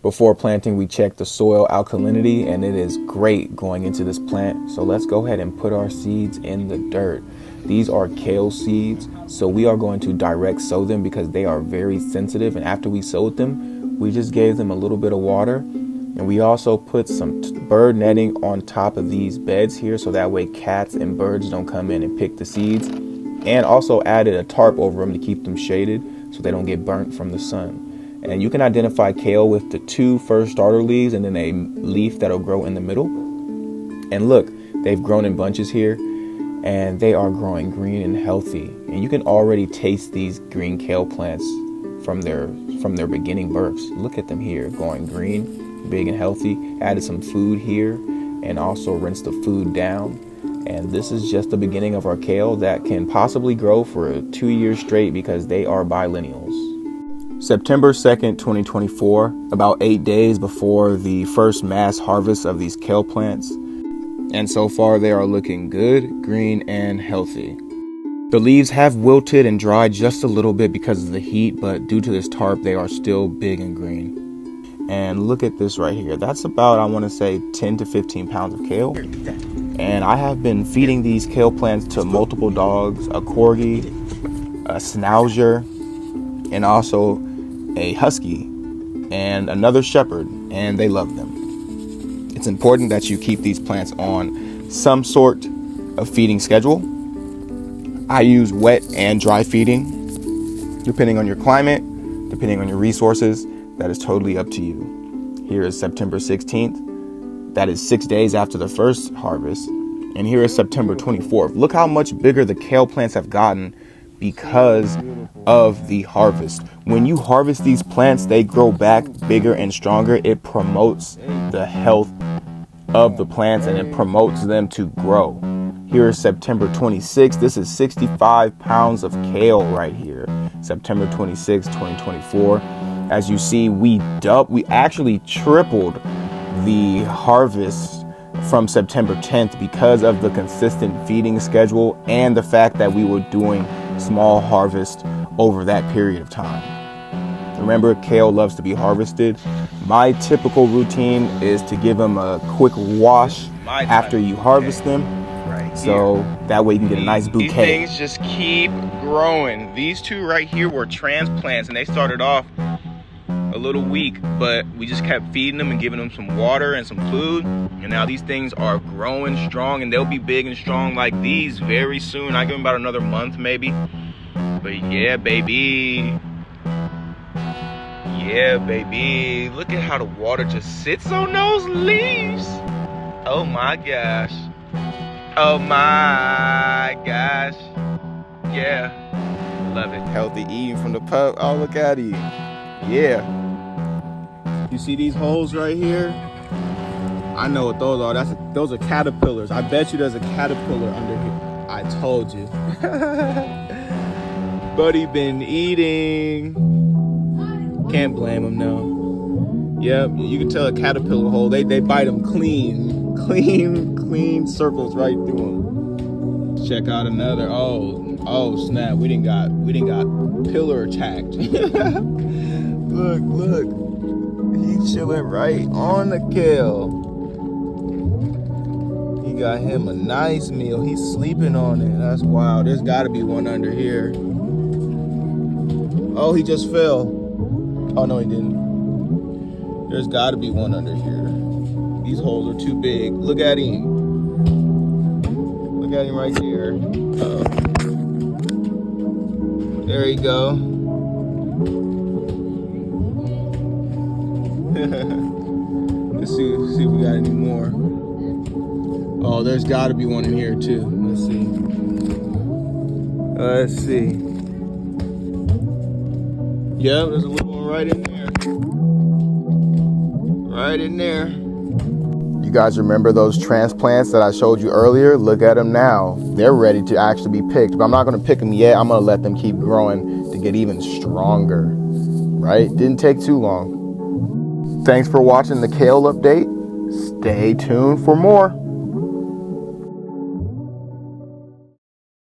Before planting, we check the soil alkalinity, and it is great going into this plant. So let's go ahead and put our seeds in the dirt. These are kale seeds, so we are going to direct sow them because they are very sensitive. And after we sowed them, we just gave them a little bit of water. And we also put some bird netting on top of these beds here, so that way cats and birds don't come in and pick the seeds. And also added a tarp over them to keep them shaded so they don't get burnt from the sun. And you can identify kale with the 2 first starter leaves and then a leaf that'll grow in the middle. And look, they've grown in bunches here, and they are growing green and healthy. And you can already taste these green kale plants from their beginning births. Look at them here, going green, big and healthy. Added some food here and also rinsed the food down. And this is just the beginning of our kale that can possibly grow for 2 years straight because they are biennials. September 2nd, 2024, about 8 days before the first mass harvest of these kale plants. And so far they are looking good, green, and healthy. The leaves have wilted and dried just a little bit because of the heat, but due to this tarp, they are still big and green. And look at this right here. That's about, I want to say, 10 to 15 pounds of kale. And I have been feeding these kale plants to multiple dogs, a corgi, a schnauzer, and also a husky and another shepherd, and they love them. It's important that you keep these plants on some sort of feeding schedule. I use wet and dry feeding, depending on your climate, depending on your resources. That is totally up to you. Here is September 16th. That is 6 days after the first harvest. And here is September 24th. Look how much bigger the kale plants have gotten because of the harvest. When you harvest these plants, they grow back bigger and stronger. It promotes the health of the plants and it promotes them to grow. Here is September 26th. This is 65 pounds of kale right here. September 26th, 2024. As you see, we actually tripled the harvest from September 10th because of the consistent feeding schedule and the fact that we were doing small harvest over that period of time. Remember, kale loves to be harvested. My typical routine is to give them a quick wash after you harvest them, so that way you can get a nice bouquet. These things just keep growing. These two right here were transplants, and they started off a little weak, but we just kept feeding them and giving them some water and some food, and now these things are growing strong, and they'll be big and strong like these very soon. I give them about another month maybe, but yeah, baby. Yeah, baby. Look at how the water just sits on those leaves. Oh my gosh. Oh my gosh. Yeah, love it. Healthy eating from the pup. Oh, look at you. Yeah. You see these holes right here? I know what those are. Those are caterpillars. I bet you there's a caterpillar under here. I told you. Buddy been eating. Can't blame him, no. Yep, you can tell a caterpillar hole. They bite them clean circles right through them. Check out another. Oh snap! We didn't got pillar attacked. Look, he's chilling right on the kale. He got him a nice meal. He's sleeping on it. That's wild. There's got to be one under here. Oh, he just fell. Oh, no, he didn't. There's got to be one under here. These holes are too big. Look at him. Look at him right there. There you go. Let's see if we got any more. Oh, there's got to be one in here too. Let's see. Yep, there's a little one right in there. Right in there. You guys remember those transplants that I showed you earlier? Look at them now. They're ready to actually be picked, but I'm not going to pick them yet. I'm going to let them keep growing to get even stronger. Right? Didn't take too long. Thanks for watching the Kale update. Stay tuned for more.